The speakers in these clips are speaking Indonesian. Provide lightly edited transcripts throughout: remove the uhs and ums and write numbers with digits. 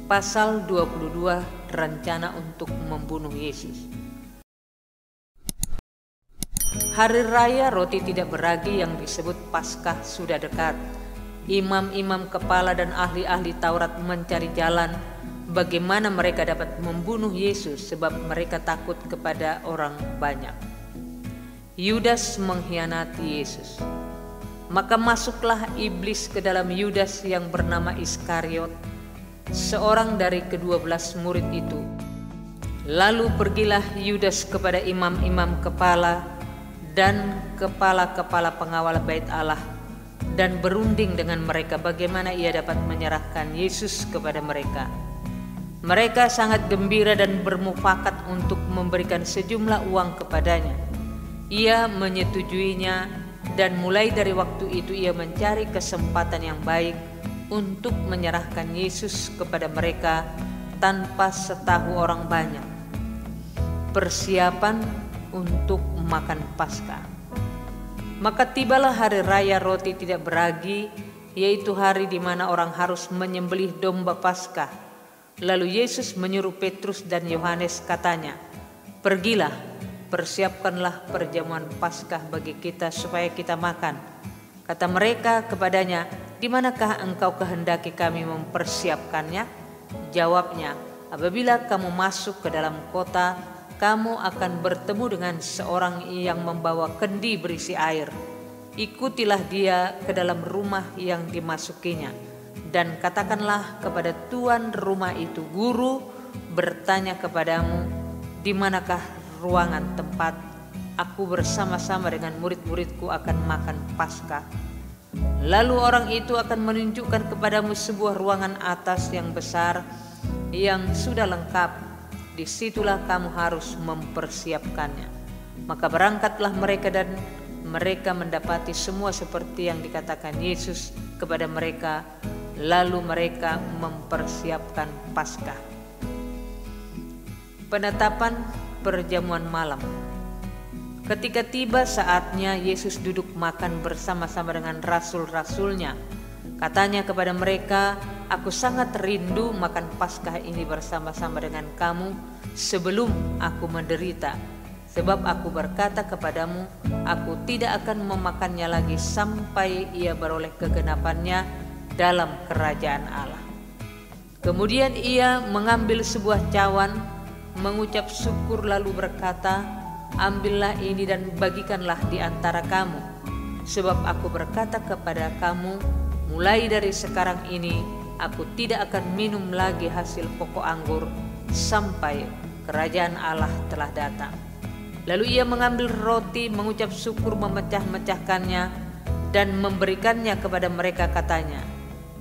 Pasal 22, rencana untuk membunuh Yesus. Hari raya roti tidak beragi yang disebut Paskah sudah dekat. Imam-imam kepala dan ahli-ahli Taurat mencari jalan bagaimana mereka dapat membunuh Yesus sebab mereka takut kepada orang banyak. Yudas mengkhianati Yesus. Maka masuklah iblis ke dalam Yudas yang bernama Iskariot, seorang dari ke-12 murid itu. Lalu pergilah Yudas kepada imam-imam kepala dan kepala-kepala pengawal bait Allah dan berunding dengan mereka bagaimana ia dapat menyerahkan Yesus kepada mereka. Mereka sangat gembira dan bermufakat untuk memberikan sejumlah uang kepadanya. Ia menyetujuinya dan mulai dari waktu itu ia mencari kesempatan yang baik untuk menyerahkan Yesus kepada mereka tanpa setahu orang banyak. Persiapan untuk makan Paskah. Maka tibalah hari raya roti tidak beragi, yaitu hari di mana orang harus menyembelih domba Paskah. Lalu Yesus menyuruh Petrus dan Yohanes, katanya, "Pergilah, persiapkanlah perjamuan Paskah bagi kita supaya kita makan." Kata mereka kepadanya, "Di manakah engkau kehendaki kami mempersiapkannya?" Jawabnya, "Apabila kamu masuk ke dalam kota, kamu akan bertemu dengan seorang yang membawa kendi berisi air. Ikutilah dia ke dalam rumah yang dimasukinya, dan katakanlah kepada tuan rumah itu, Guru bertanya kepadamu, di manakah ruangan tempat aku bersama-sama dengan murid-muridku akan makan Paskah? Lalu orang itu akan menunjukkan kepadamu sebuah ruangan atas yang besar yang sudah lengkap. Disitulah kamu harus mempersiapkannya." Maka berangkatlah mereka dan mereka mendapati semua seperti yang dikatakan Yesus kepada mereka. Lalu mereka mempersiapkan Paskah. Penetapan perjamuan malam. Ketika tiba saatnya Yesus duduk makan bersama-sama dengan rasul-rasulnya, katanya kepada mereka, "Aku sangat rindu makan Paskah ini bersama-sama dengan kamu sebelum aku menderita. Sebab aku berkata kepadamu, aku tidak akan memakannya lagi sampai ia beroleh kegenapannya dalam kerajaan Allah." Kemudian ia mengambil sebuah cawan, mengucap syukur lalu berkata, "Ambillah ini dan bagikanlah di antara kamu. Sebab aku berkata kepada kamu, mulai dari sekarang ini aku tidak akan minum lagi hasil pokok anggur sampai kerajaan Allah telah datang." Lalu ia mengambil roti, mengucap syukur, memecah-mecahkannya dan memberikannya kepada mereka, katanya,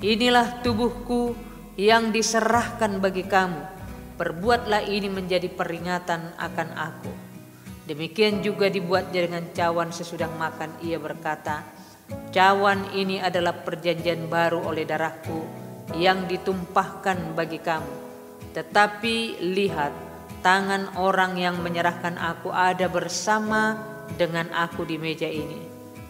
"Inilah tubuhku yang diserahkan bagi kamu. Perbuatlah ini menjadi peringatan akan aku." Demikian juga dibuatnya dengan cawan sesudah makan. Ia berkata, "Cawan ini adalah perjanjian baru oleh darahku yang ditumpahkan bagi kamu. Tetapi lihat, tangan orang yang menyerahkan aku ada bersama dengan aku di meja ini.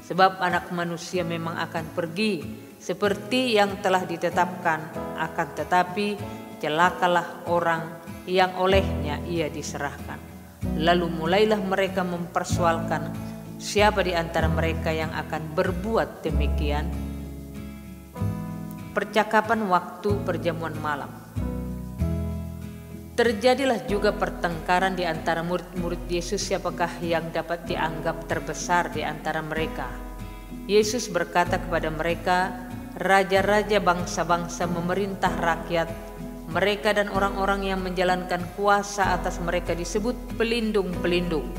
Sebab Anak Manusia memang akan pergi seperti yang telah ditetapkan, akan tetapi celakalah orang yang olehnya ia diserahkan." Lalu mulailah mereka mempersoalkan siapa di antara mereka yang akan berbuat demikian. Percakapan waktu perjamuan malam. Terjadilah juga pertengkaran di antara murid-murid Yesus siapakah yang dapat dianggap terbesar di antara mereka. Yesus berkata kepada mereka, "Raja-raja bangsa-bangsa memerintah rakyat. Mereka dan orang-orang yang menjalankan kuasa atas mereka disebut pelindung-pelindung.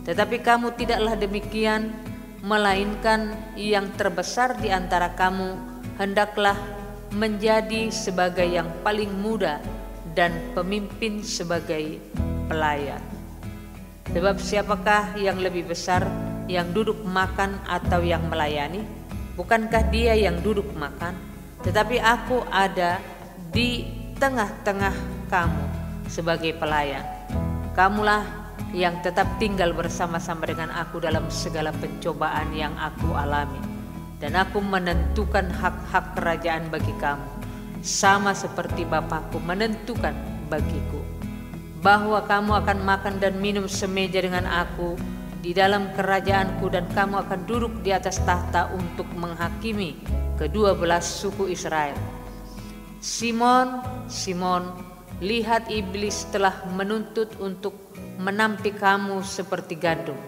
Tetapi kamu tidaklah demikian, melainkan yang terbesar di antara kamu hendaklah menjadi sebagai yang paling muda dan pemimpin sebagai pelayan. Sebab siapakah yang lebih besar, yang duduk makan atau yang melayani? Bukankah dia yang duduk makan? Tetapi aku ada di tengah-tengah kamu sebagai pelayan. Kamulah yang tetap tinggal bersama-sama dengan aku dalam segala pencobaan yang aku alami. Dan aku menentukan hak-hak kerajaan bagi kamu. sama seperti Bapakku menentukan bagiku, bahwa kamu akan makan dan minum semeja dengan aku di dalam kerajaanku, dan kamu akan duduk di atas tahta untuk menghakimi kedua belas suku Israel. Simon, Simon, lihat iblis telah menuntut untuk menampik kamu seperti gandum.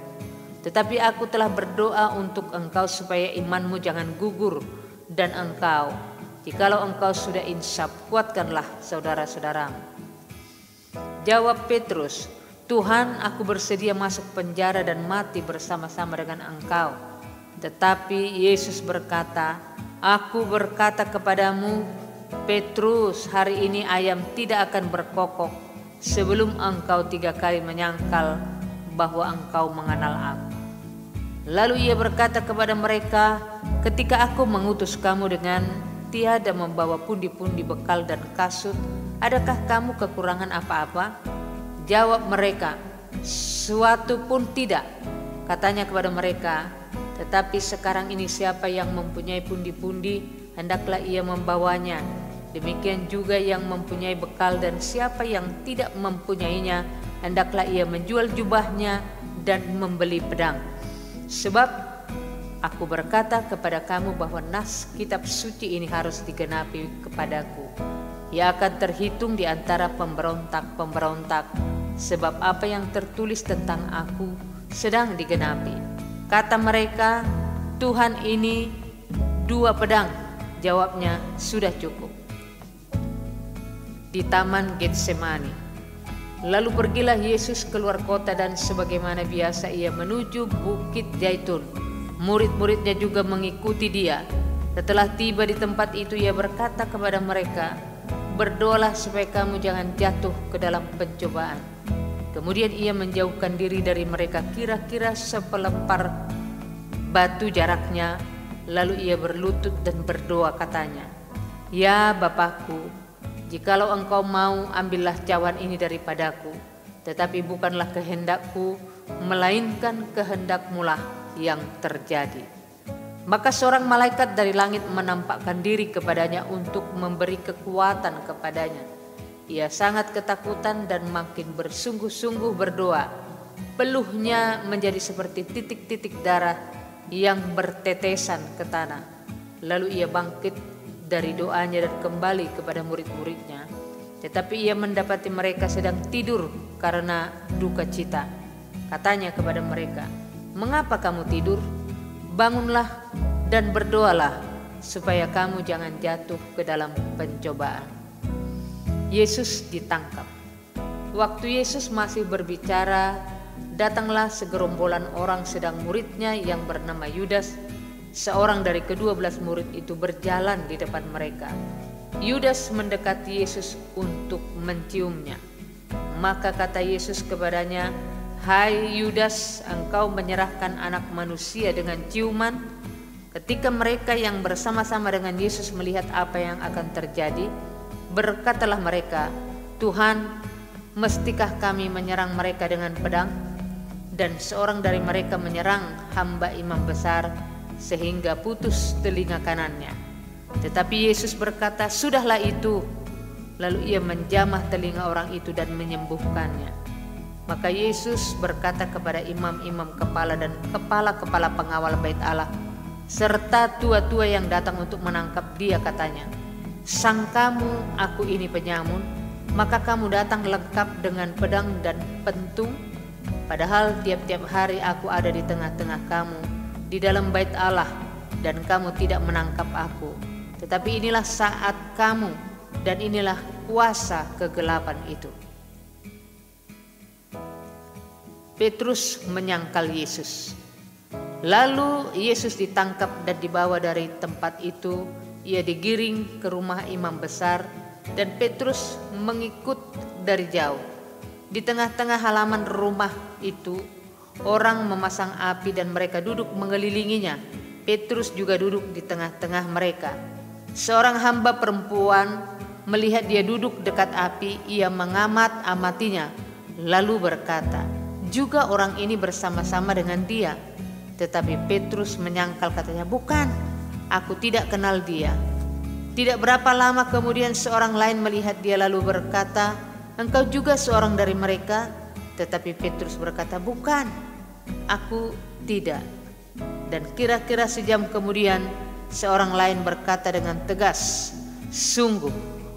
Tetapi aku telah berdoa untuk engkau supaya imanmu jangan gugur, dan engkau, jikalau engkau sudah insaf, kuatkanlah saudara-saudaramu. Jawab Petrus, Tuhan, aku bersedia masuk penjara dan mati bersama-sama dengan engkau. Tetapi Yesus berkata, aku berkata kepadamu, Petrus, hari ini ayam tidak akan berkokok sebelum engkau 3 kali menyangkal bahwa engkau mengenal aku. Lalu ia berkata kepada mereka, ketika aku mengutus kamu dengan tiada membawa pundi-pundi bekal dan kasut, adakah kamu kekurangan apa-apa? Jawab mereka, suatu pun tidak. Katanya kepada mereka, tetapi sekarang ini siapa yang mempunyai pundi-pundi, hendaklah ia membawanya. Demikian juga yang mempunyai bekal, dan siapa yang tidak mempunyainya, hendaklah ia menjual jubahnya dan membeli pedang. Sebab aku berkata kepada kamu bahwa nas kitab suci ini harus digenapi kepadaku. Ia akan terhitung di antara pemberontak-pemberontak, sebab apa yang tertulis tentang aku sedang digenapi. Kata mereka, Tuhan, ini 2 pedang. Jawabnya, sudah cukup. Di Taman Getsemani. Lalu pergilah Yesus keluar kota, dan sebagaimana biasa ia menuju Bukit Zaitun. Murid-muridnya juga mengikuti dia. Setelah tiba di tempat itu, ia berkata kepada mereka, berdoalah supaya kamu jangan jatuh ke dalam pencobaan. Kemudian ia menjauhkan diri dari mereka kira-kira sepelepar batu jaraknya. Lalu ia berlutut dan berdoa, katanya, ya Bapakku, jikalau engkau mau, ambillah cawan ini daripadaku. Tetapi bukanlah kehendakku, melainkan kehendakmu-lah yang terjadi. Maka seorang malaikat dari langit menampakkan diri kepadanya untuk memberi kekuatan kepadanya. Ia sangat ketakutan dan makin bersungguh-sungguh berdoa. Peluhnya menjadi seperti titik-titik darah yang bertetesan ke tanah. Lalu ia bangkit dari doanya dan kembali kepada murid-muridnya. Tetapi ia mendapati mereka sedang tidur karena duka cita. Katanya kepada mereka, mengapa kamu tidur? Bangunlah dan berdoalah supaya kamu jangan jatuh ke dalam pencobaan. Yesus ditangkap. Waktu Yesus masih berbicara, datanglah segerombolan orang, sedang muridnya yang bernama Yudas, seorang dari ke-12 murid itu, berjalan di depan mereka. Yudas mendekati Yesus untuk menciumnya. Maka kata Yesus kepadanya, hai Yudas, engkau menyerahkan Anak Manusia dengan ciuman? Ketika mereka yang bersama-sama dengan Yesus melihat apa yang akan terjadi, berkatalah mereka, Tuhan, mestikah kami menyerang mereka dengan pedang? Dan seorang dari mereka menyerang hamba imam besar sehingga putus telinga kanannya. Tetapi Yesus berkata, sudahlah itu. Lalu ia menjamah telinga orang itu dan menyembuhkannya. Maka Yesus berkata kepada imam-imam kepala dan kepala-kepala pengawal bait Allah, serta tua-tua yang datang untuk menangkap dia, katanya, sangkamu aku ini penyamun, maka kamu datang lengkap dengan pedang dan pentung? Padahal tiap-tiap hari aku ada di tengah-tengah kamu, di dalam bait Allah, dan kamu tidak menangkap aku. Tetapi inilah saat kamu, dan inilah kuasa kegelapan itu. Petrus menyangkal Yesus. Lalu Yesus ditangkap dan dibawa dari tempat itu. Ia digiring ke rumah imam besar, dan Petrus mengikut dari jauh. Di tengah-tengah halaman rumah itu, orang memasang api dan mereka duduk mengelilinginya. Petrus juga duduk di tengah-tengah mereka. Seorang hamba perempuan melihat dia duduk dekat api, ia mengamat-amatinya, lalu berkata, juga orang ini bersama-sama dengan dia. Tetapi Petrus menyangkal, katanya, bukan, aku tidak kenal dia. Tidak berapa lama kemudian seorang lain melihat dia lalu berkata, "Engkau juga seorang dari mereka?" Tetapi Petrus berkata, "Bukan, aku tidak." Dan kira-kira sejam kemudian seorang lain berkata dengan tegas, "Sungguh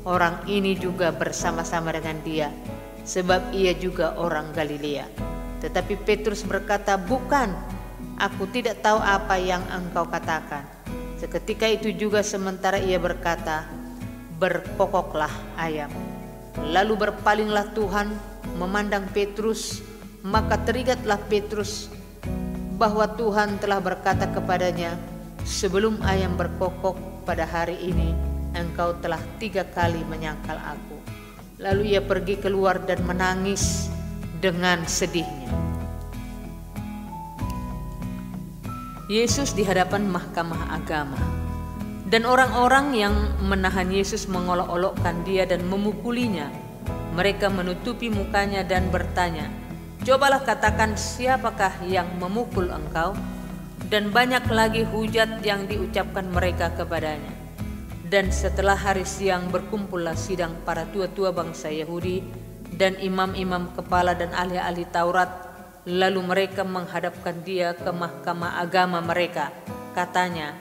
orang ini juga bersama-sama dengan dia, sebab ia juga orang Galilea." Tetapi Petrus berkata, "Bukan, aku tidak tahu apa yang engkau katakan." Seketika itu juga sementara ia berkata, "Berkokoklah ayam." Lalu berpalinglah Tuhan memandang Petrus, maka teringatlah Petrus bahwa Tuhan telah berkata kepadanya, "Sebelum ayam berkokok pada hari ini, engkau telah 3 kali menyangkal aku." Lalu ia pergi keluar dan menangis dengan sedihnya. Yesus di hadapan mahkamah agama, dan orang-orang yang menahan Yesus mengolok-olokkan dia dan memukulinya. Mereka menutupi mukanya dan bertanya, "Cobalah katakan, siapakah yang memukul engkau?" Dan banyak lagi hujat yang diucapkan mereka kepadanya. Dan setelah hari siang berkumpullah sidang para tua-tua bangsa Yahudi dan imam-imam kepala dan ahli-ahli Taurat. Lalu mereka menghadapkan dia ke mahkamah agama mereka. Katanya,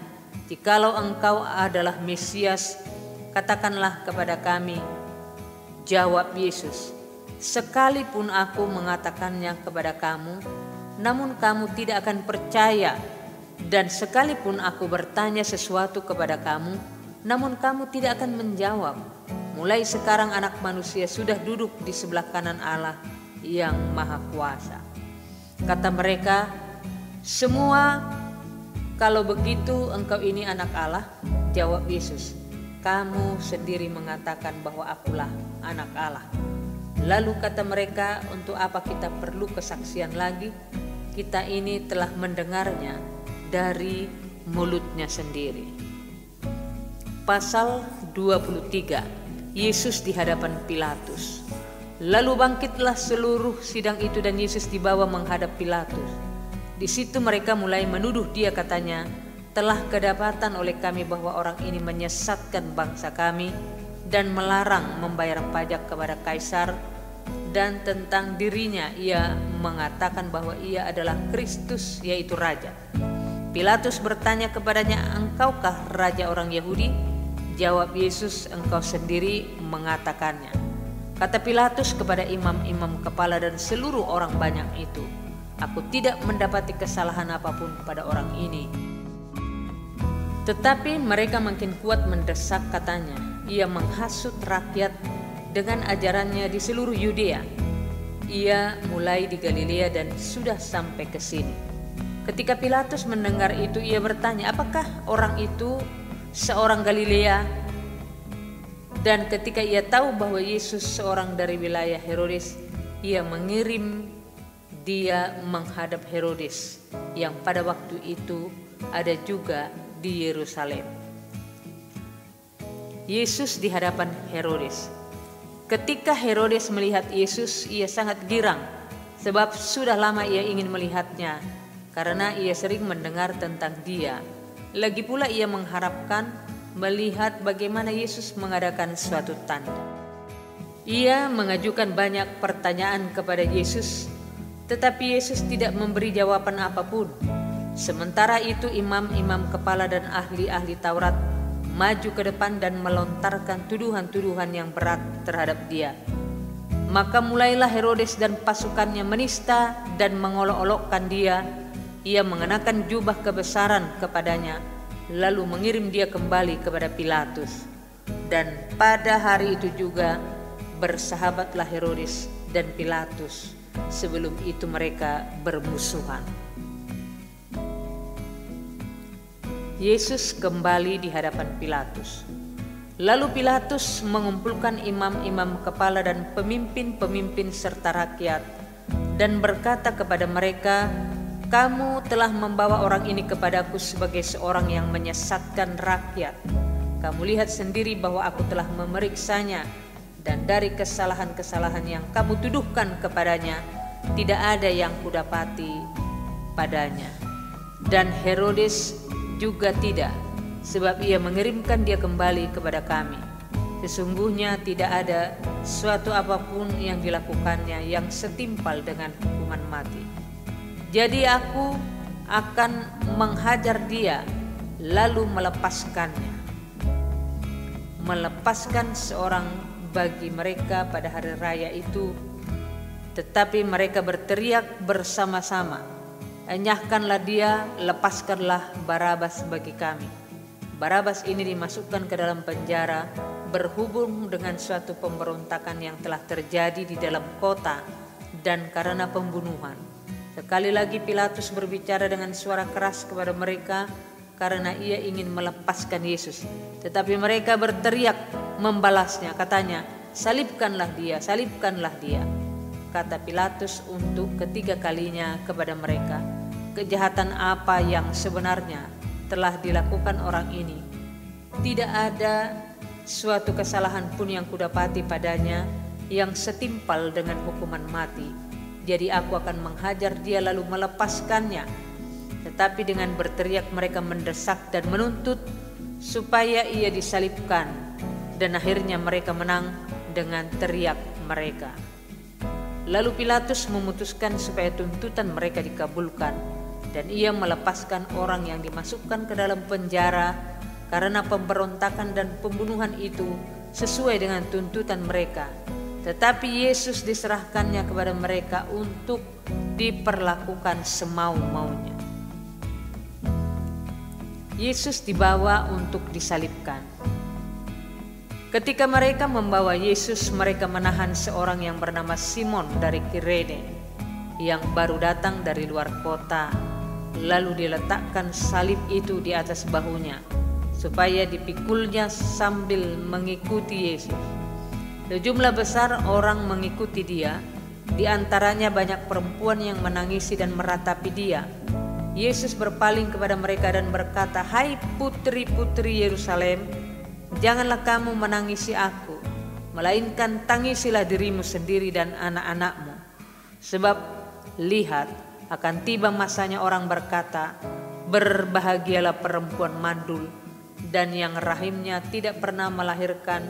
"Jikalau engkau adalah Mesias, katakanlah kepada kami." Jawab Yesus, "Sekalipun aku mengatakannya kepada kamu, namun kamu tidak akan percaya. Dan sekalipun aku bertanya sesuatu kepada kamu, namun kamu tidak akan menjawab. Mulai sekarang Anak Manusia sudah duduk di sebelah kanan Allah yang Maha Kuasa." Kata mereka, "Semua, kalau begitu engkau ini anak Allah?" Jawab Yesus, "Kamu sendiri mengatakan bahwa akulah anak Allah." Lalu kata mereka, "Untuk apa kita perlu kesaksian lagi? Kita ini telah mendengarnya dari mulutnya sendiri." Pasal 23, Yesus di hadapan Pilatus. Lalu bangkitlah seluruh sidang itu dan Yesus dibawa menghadap Pilatus. Di situ mereka mulai menuduh dia, katanya, "Telah kedapatan oleh kami bahwa orang ini menyesatkan bangsa kami dan melarang membayar pajak kepada Kaisar, dan tentang dirinya ia mengatakan bahwa ia adalah Kristus, yaitu Raja." Pilatus bertanya kepadanya, "Engkaukah Raja orang Yahudi?" Jawab Yesus, "Engkau sendiri mengatakannya." Kata Pilatus kepada imam-imam kepala dan seluruh orang banyak itu, "Aku tidak mendapati kesalahan apapun pada orang ini." Tetapi mereka makin kuat mendesak, katanya, "Ia menghasut rakyat dengan ajarannya di seluruh Yudea. Ia mulai di Galilea dan sudah sampai ke sini." Ketika Pilatus mendengar itu, ia bertanya, "Apakah orang itu seorang Galilea?" Dan ketika ia tahu bahwa Yesus seorang dari wilayah Herodes, ia mengirim dia menghadap Herodes, yang pada waktu itu ada juga di Yerusalem. Yesus di hadapan Herodes. Ketika Herodes melihat Yesus, ia sangat girang, sebab sudah lama ia ingin melihatnya, karena ia sering mendengar tentang dia. Lagi pula ia mengharapkan melihat bagaimana Yesus mengadakan suatu tanda. Ia mengajukan banyak pertanyaan kepada Yesus, tetapi Yesus tidak memberi jawaban apapun. Sementara itu imam-imam kepala dan ahli-ahli Taurat maju ke depan dan melontarkan tuduhan-tuduhan yang berat terhadap dia. Maka mulailah Herodes dan pasukannya menista dan mengolok-olokkan dia. Ia mengenakan jubah kebesaran kepadanya, lalu mengirim dia kembali kepada Pilatus. Dan pada hari itu juga bersahabatlah Herodes dan Pilatus. Sebelum itu mereka bermusuhan. Yesus kembali di hadapan Pilatus. Lalu Pilatus mengumpulkan imam-imam kepala dan pemimpin-pemimpin serta rakyat dan berkata kepada mereka, "Kamu telah membawa orang ini kepadaku sebagai seorang yang menyesatkan rakyat. Kamu lihat sendiri bahwa aku telah memeriksanya, dan dari kesalahan-kesalahan yang kamu tuduhkan kepadanya, tidak ada yang kudapati padanya. Dan Herodes juga tidak, sebab ia mengirimkan dia kembali kepada kami. Sesungguhnya tidak ada suatu apapun yang dilakukannya yang setimpal dengan hukuman mati. Jadi aku akan menghajar dia lalu melepaskannya. Melepaskan seorang bagi mereka pada hari raya itu, tetapi mereka berteriak bersama-sama, "Enyahkanlah dia, lepaskanlah Barabas bagi kami." Barabas ini dimasukkan ke dalam penjara berhubung dengan suatu pemberontakan yang telah terjadi di dalam kota dan karena pembunuhan. Sekali lagi Pilatus berbicara dengan suara keras kepada mereka karena ia ingin melepaskan Yesus. Tetapi mereka berteriak membalasnya, katanya, "Salibkanlah dia, salibkanlah dia." Kata Pilatus untuk ketiga kalinya kepada mereka, "Kejahatan apa yang sebenarnya telah dilakukan orang ini? Tidak ada suatu kesalahan pun yang kudapati padanya yang setimpal dengan hukuman mati. Jadi aku akan menghajar dia lalu melepaskannya." Tetapi dengan berteriak mereka mendesak dan menuntut supaya ia disalibkan, dan akhirnya mereka menang dengan teriak mereka. Lalu Pilatus memutuskan supaya tuntutan mereka dikabulkan, dan ia melepaskan orang yang dimasukkan ke dalam penjara karena pemberontakan dan pembunuhan itu sesuai dengan tuntutan mereka. Tetapi Yesus diserahkannya kepada mereka untuk diperlakukan semau-maunya. Yesus dibawa untuk disalibkan. Ketika mereka membawa Yesus, mereka menahan seorang yang bernama Simon dari Kirene yang baru datang dari luar kota. Lalu diletakkan salib itu di atas bahunya supaya dipikulnya sambil mengikuti Yesus. Sejumlah besar orang mengikuti dia, di antaranya banyak perempuan yang menangisi dan meratapi dia. Yesus berpaling kepada mereka dan berkata, "Hai putri-putri Yerusalem, janganlah kamu menangisi aku, melainkan tangisilah dirimu sendiri dan anak-anakmu. Sebab lihat, akan tiba masanya orang berkata, berbahagialah perempuan mandul dan yang rahimnya tidak pernah melahirkan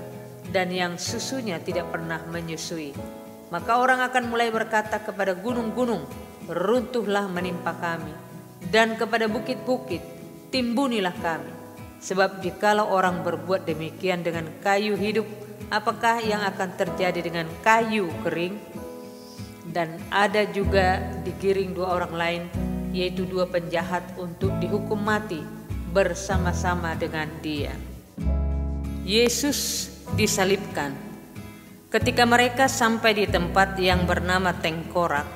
dan yang susunya tidak pernah menyusui. Maka orang akan mulai berkata kepada gunung-gunung, runtuhlah menimpa kami, dan kepada bukit-bukit, timbunilah kami. Sebab jikalau orang berbuat demikian dengan kayu hidup, apakah yang akan terjadi dengan kayu kering?" Dan ada juga digiring dua orang lain, yaitu dua penjahat untuk dihukum mati bersama-sama dengan dia. Yesus disalibkan. Ketika mereka sampai di tempat yang bernama Tengkorak,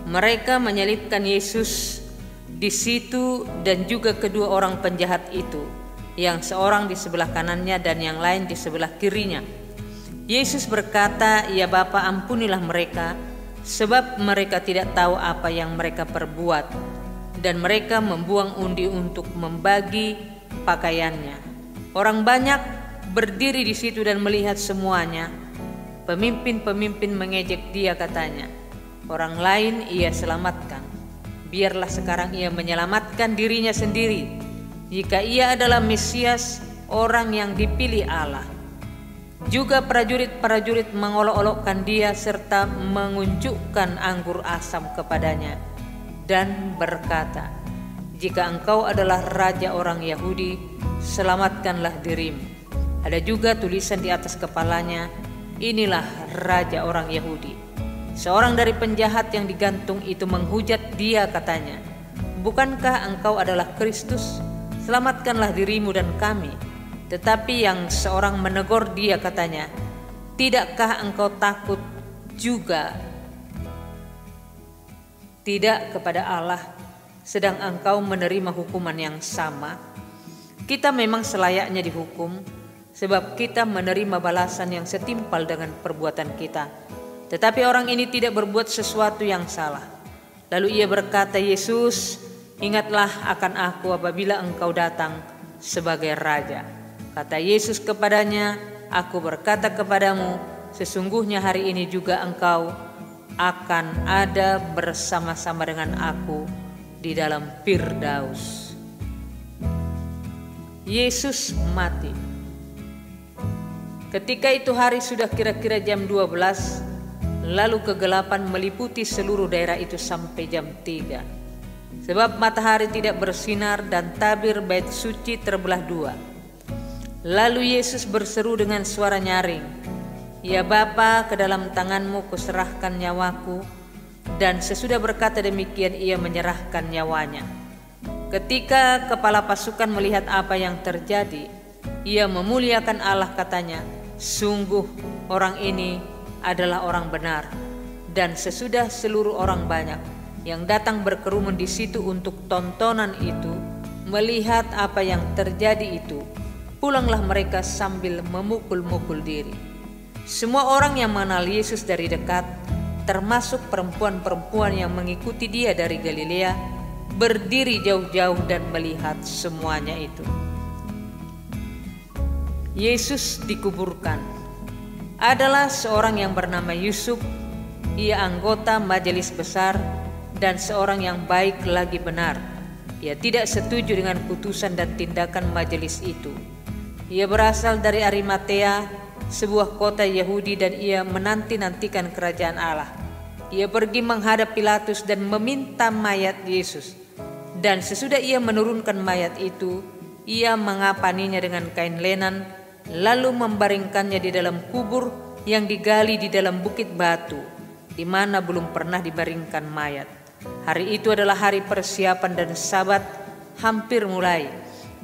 mereka menyalibkan Yesus di situ dan juga kedua orang penjahat itu, yang seorang di sebelah kanannya dan yang lain di sebelah kirinya. Yesus berkata, "Ya Bapa, ampunilah mereka, sebab mereka tidak tahu apa yang mereka perbuat." Dan mereka membuang undi untuk membagi pakaiannya. Orang banyak berdiri di situ dan melihat semuanya. Pemimpin-pemimpin mengejek dia, katanya, "Orang lain ia selamatkan. Biarlah sekarang ia menyelamatkan dirinya sendiri, jika ia adalah Mesias, orang yang dipilih Allah." Juga prajurit-prajurit mengolok-olokkan dia serta mengunjukkan anggur asam kepadanya dan berkata, "Jika engkau adalah raja orang Yahudi, selamatkanlah dirimu." Ada juga tulisan di atas kepalanya, "Inilah raja orang Yahudi." Seorang dari penjahat yang digantung itu menghujat dia, katanya, "Bukankah engkau adalah Kristus? Selamatkanlah dirimu dan kami." Tetapi yang seorang menegur dia, katanya, "Tidakkah engkau takut juga tidak kepada Allah, sedang engkau menerima hukuman yang sama? Kita memang selayaknya dihukum, sebab kita menerima balasan yang setimpal dengan perbuatan kita. Tetapi orang ini tidak berbuat sesuatu yang salah." Lalu ia berkata, "Yesus, ingatlah akan aku apabila engkau datang sebagai raja." Kata Yesus kepadanya, "Aku berkata kepadamu, sesungguhnya hari ini juga engkau akan ada bersama-sama dengan aku di dalam Firdaus." Yesus mati. Ketika itu hari sudah kira-kira jam 12, lalu kegelapan meliputi seluruh daerah itu sampai jam 3. Sebab matahari tidak bersinar dan tabir bait suci terbelah dua. Lalu Yesus berseru dengan suara nyaring, "Ya Bapa, ke dalam tanganmu kuserahkan nyawaku." Dan sesudah berkata demikian ia menyerahkan nyawanya. Ketika kepala pasukan melihat apa yang terjadi, ia memuliakan Allah, katanya, "Sungguh orang ini adalah orang benar." Dan sesudah seluruh orang banyak yang datang berkerumun di situ untuk tontonan itu melihat apa yang terjadi itu, pulanglah mereka sambil memukul-mukul diri. Semua orang yang mengenal Yesus dari dekat, termasuk perempuan-perempuan yang mengikuti dia dari Galilea, berdiri jauh-jauh dan melihat semuanya itu. Yesus dikuburkan. Adalah seorang yang bernama Yusuf. Ia anggota majelis besar dan seorang yang baik lagi benar. Ia tidak setuju dengan putusan dan tindakan majelis itu. Ia berasal dari Arimatea, sebuah kota Yahudi, dan ia menanti-nantikan kerajaan Allah. Ia pergi menghadap Pilatus dan meminta mayat Yesus. Dan sesudah ia menurunkan mayat itu, ia mengapaninya dengan kain lenan, lalu membaringkannya di dalam kubur yang digali di dalam bukit batu, di mana belum pernah dibaringkan mayat. Hari itu adalah hari persiapan dan Sabat hampir mulai,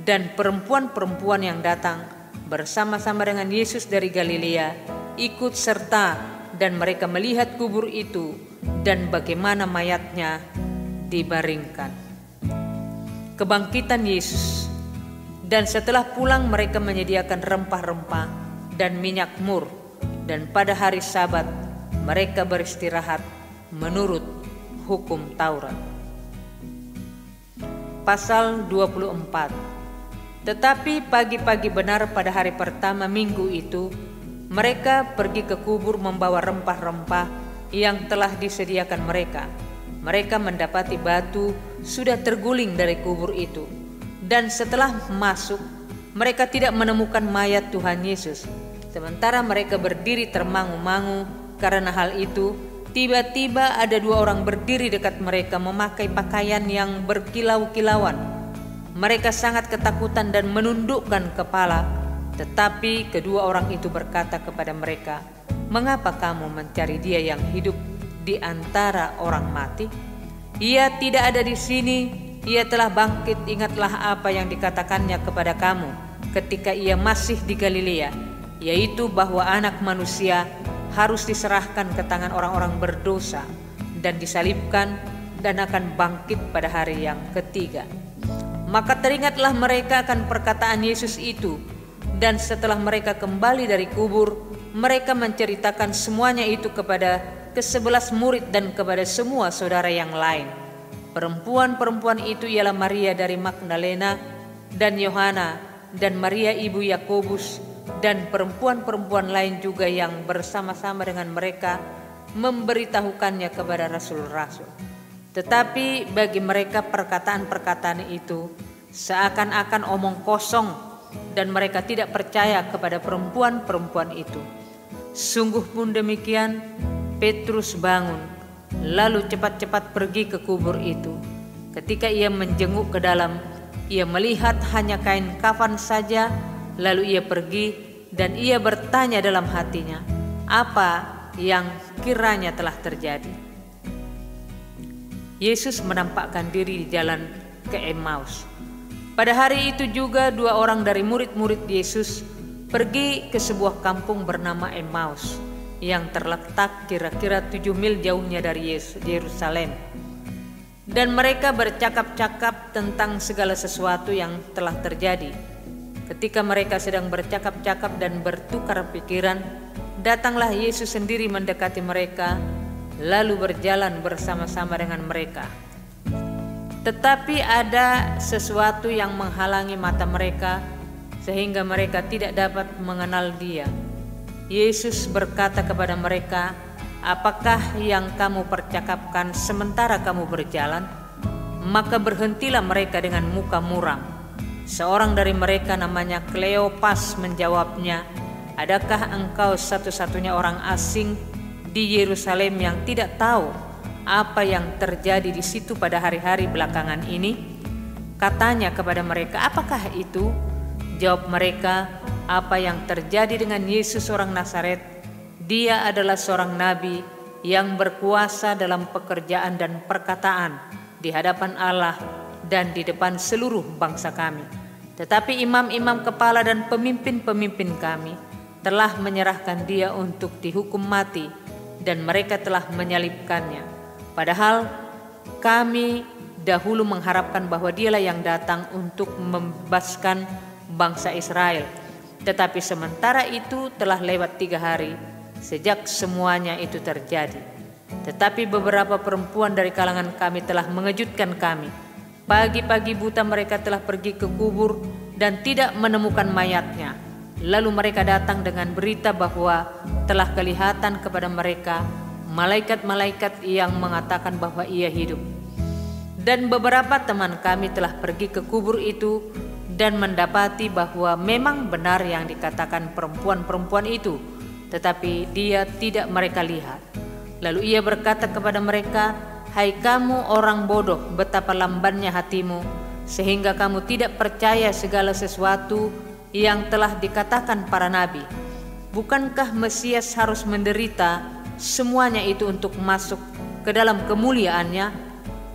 dan perempuan-perempuan yang datang bersama-sama dengan Yesus dari Galilea ikut serta, dan mereka melihat kubur itu dan bagaimana mayatnya dibaringkan. Kebangkitan Yesus. Dan setelah pulang mereka menyediakan rempah-rempah dan minyak mur, dan pada hari Sabat mereka beristirahat menurut hukum Taurat. Pasal 24. Tetapi pagi-pagi benar pada hari pertama minggu itu, mereka pergi ke kubur membawa rempah-rempah yang telah disediakan mereka. Mereka mendapati batu sudah terguling dari kubur itu. Dan setelah masuk, mereka tidak menemukan mayat Tuhan Yesus. Sementara mereka berdiri termangu-mangu karena hal itu, tiba-tiba ada dua orang berdiri dekat mereka memakai pakaian yang berkilau-kilauan. Mereka sangat ketakutan dan menundukkan kepala. Tetapi kedua orang itu berkata kepada mereka, "Mengapa kamu mencari dia yang hidup di antara orang mati? Ia tidak ada di sini, ia telah bangkit. Ingatlah apa yang dikatakannya kepada kamu ketika ia masih di Galilea, yaitu bahwa Anak Manusia harus diserahkan ke tangan orang-orang berdosa dan disalibkan dan akan bangkit pada hari yang ketiga." Maka teringatlah mereka akan perkataan Yesus itu, dan setelah mereka kembali dari kubur, mereka menceritakan semuanya itu kepada ke-11 murid dan kepada semua saudara yang lain. Perempuan-perempuan itu ialah Maria dari Magdalena dan Yohana dan Maria ibu Yakobus, dan perempuan-perempuan lain juga yang bersama-sama dengan mereka memberitahukannya kepada rasul-rasul. Tetapi bagi mereka perkataan-perkataan itu seakan-akan omong kosong, dan mereka tidak percaya kepada perempuan-perempuan itu. Sungguh pun demikian, Petrus bangun, lalu cepat-cepat pergi ke kubur itu. Ketika ia menjenguk ke dalam, ia melihat hanya kain kafan saja. Lalu ia pergi dan ia bertanya dalam hatinya, apa yang kiranya telah terjadi. Yesus menampakkan diri di jalan ke Emmaus. Pada hari itu juga dua orang dari murid-murid Yesus pergi ke sebuah kampung bernama Emmaus yang terletak kira-kira 7 mil jauhnya dari Yerusalem. Dan mereka bercakap-cakap tentang segala sesuatu yang telah terjadi. Ketika mereka sedang bercakap-cakap dan bertukar pikiran, datanglah Yesus sendiri mendekati mereka, lalu berjalan bersama-sama dengan mereka. Tetapi ada sesuatu yang menghalangi mata mereka, sehingga mereka tidak dapat mengenal Dia. Yesus berkata kepada mereka, "Apakah yang kamu percakapkan sementara kamu berjalan?" Maka berhentilah mereka dengan muka muram. Seorang dari mereka namanya Kleopas menjawabnya, "Adakah engkau satu-satunya orang asing di Yerusalem yang tidak tahu apa yang terjadi di situ pada hari-hari belakangan ini?" Katanya kepada mereka, "Apakah itu?" Jawab mereka, "Apa yang terjadi dengan Yesus orang Nazaret? Dia adalah seorang nabi yang berkuasa dalam pekerjaan dan perkataan di hadapan Allah dan di depan seluruh bangsa kami. Tetapi imam-imam kepala dan pemimpin-pemimpin kami telah menyerahkan dia untuk dihukum mati dan mereka telah menyalibkannya. Padahal kami dahulu mengharapkan bahwa dialah yang datang untuk membebaskan bangsa Israel. Tetapi sementara itu telah lewat 3 hari sejak semuanya itu terjadi. Tetapi beberapa perempuan dari kalangan kami telah mengejutkan kami. Pagi-pagi buta mereka telah pergi ke kubur dan tidak menemukan mayatnya. Lalu mereka datang dengan berita bahwa telah kelihatan kepada mereka malaikat-malaikat yang mengatakan bahwa ia hidup. Dan beberapa teman kami telah pergi ke kubur itu dan mendapati bahwa memang benar yang dikatakan perempuan-perempuan itu, tetapi dia tidak mereka lihat. Lalu ia berkata kepada mereka, "Hai kamu orang bodoh, betapa lambannya hatimu, sehingga kamu tidak percaya segala sesuatu yang telah dikatakan para nabi. Bukankah Mesias harus menderita semuanya itu untuk masuk ke dalam kemuliaannya?"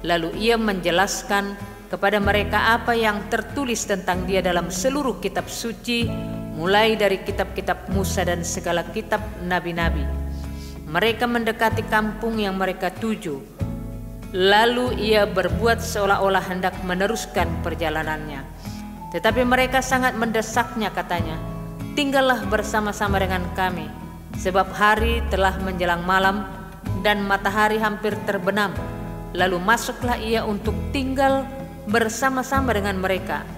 Lalu ia menjelaskan kepada mereka apa yang tertulis tentang dia dalam seluruh kitab suci, mulai dari kitab-kitab Musa dan segala kitab nabi-nabi. Mereka mendekati kampung yang mereka tuju. Lalu ia berbuat seolah-olah hendak meneruskan perjalanannya. Tetapi mereka sangat mendesaknya, katanya, "Tinggallah bersama-sama dengan kami, sebab hari telah menjelang malam dan matahari hampir terbenam." Lalu masuklah ia untuk tinggal bersama-sama dengan mereka.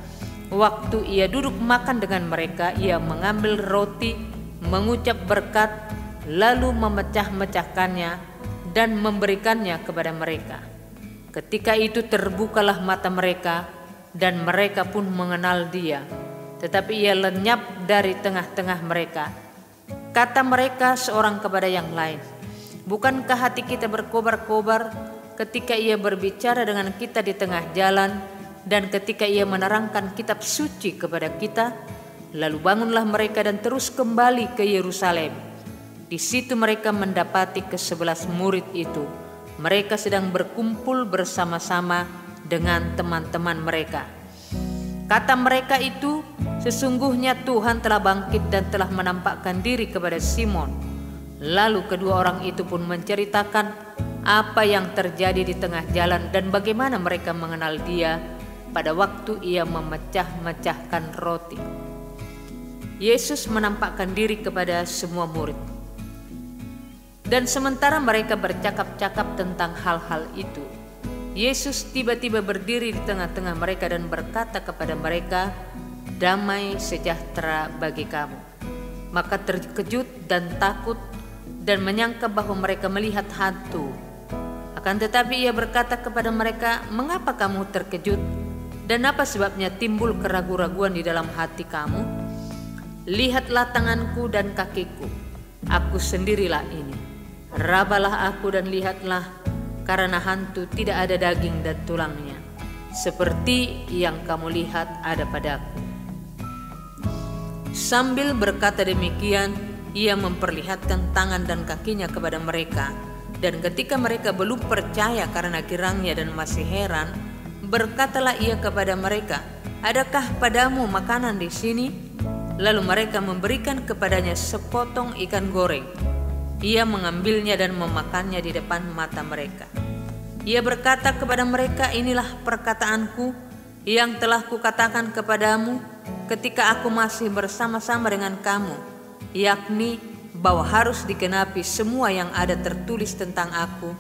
Waktu ia duduk makan dengan mereka, ia mengambil roti, mengucap berkat, lalu memecah-mecahkannya dan memberikannya kepada mereka. Ketika itu terbukalah mata mereka dan mereka pun mengenal dia. Tetapi ia lenyap dari tengah-tengah mereka. Kata mereka seorang kepada yang lain, "Bukankah hati kita berkobar-kobar ketika ia berbicara dengan kita di tengah jalan dan ketika ia menerangkan kitab suci kepada kita?" Lalu bangunlah mereka dan terus kembali ke Yerusalem. Di situ mereka mendapati ke-11 murid itu. Mereka sedang berkumpul bersama-sama dengan teman-teman mereka. Kata mereka itu, "Sesungguhnya Tuhan telah bangkit dan telah menampakkan diri kepada Simon." Lalu kedua orang itu pun menceritakan apa yang terjadi di tengah jalan dan bagaimana mereka mengenal dia pada waktu ia memecah-mecahkan roti. Yesus menampakkan diri kepada semua murid. Dan sementara mereka bercakap-cakap tentang hal-hal itu, Yesus tiba-tiba berdiri di tengah-tengah mereka dan berkata kepada mereka, "Damai sejahtera bagi kamu." Maka terkejut dan takut dan menyangka bahwa mereka melihat hantu. Akan tetapi ia berkata kepada mereka, "Mengapa kamu terkejut? Dan apa sebabnya timbul keraguan-raguan di dalam hati kamu? Lihatlah tanganku dan kakiku, aku sendirilah ini. Rabalah aku dan lihatlah, karena hantu tidak ada daging dan tulangnya, seperti yang kamu lihat ada padaku." Sambil berkata demikian, ia memperlihatkan tangan dan kakinya kepada mereka. Dan ketika mereka belum percaya karena girangnya dan masih heran, berkatalah ia kepada mereka, "Adakah padamu makanan di sini?" Lalu mereka memberikan kepadanya sepotong ikan goreng. Ia mengambilnya dan memakannya di depan mata mereka. Ia berkata kepada mereka, "Inilah perkataanku yang telah kukatakan kepadamu ketika aku masih bersama-sama dengan kamu, yakni bahwa harus digenapi semua yang ada tertulis tentang aku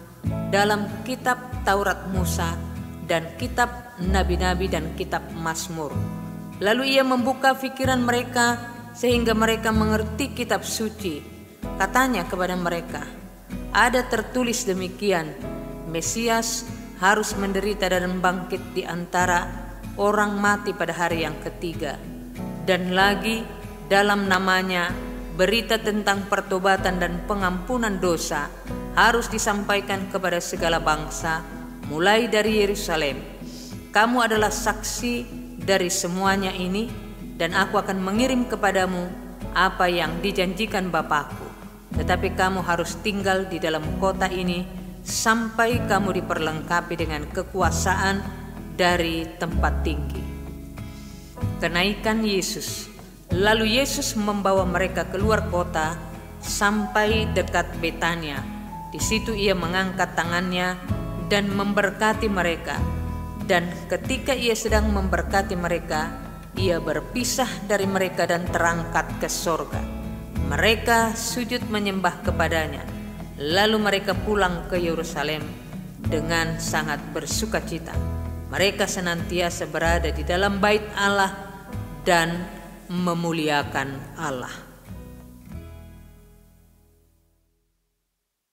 dalam kitab Taurat Musa dan kitab nabi-nabi dan kitab Mazmur." Lalu ia membuka pikiran mereka sehingga mereka mengerti kitab suci. Katanya kepada mereka, "Ada tertulis demikian, Mesias harus menderita dan bangkit di antara orang mati pada hari yang ketiga. Dan lagi dalam namanya berita tentang pertobatan dan pengampunan dosa harus disampaikan kepada segala bangsa, mulai dari Yerusalem. Kamu adalah saksi dari semuanya ini, dan aku akan mengirim kepadamu apa yang dijanjikan Bapakku. Tetapi kamu harus tinggal di dalam kota ini sampai kamu diperlengkapi dengan kekuasaan dari tempat tinggi. Kenaikan Yesus. Lalu Yesus membawa mereka keluar kota sampai dekat Betania. Di situ ia mengangkat tangannya dan memberkati mereka. Dan ketika ia sedang memberkati mereka, ia berpisah dari mereka dan terangkat ke sorga. Mereka sujud menyembah kepadanya. Lalu mereka pulang ke Yerusalem dengan sangat bersukacita. Mereka senantiasa berada di dalam bait Allah dan memuliakan Allah.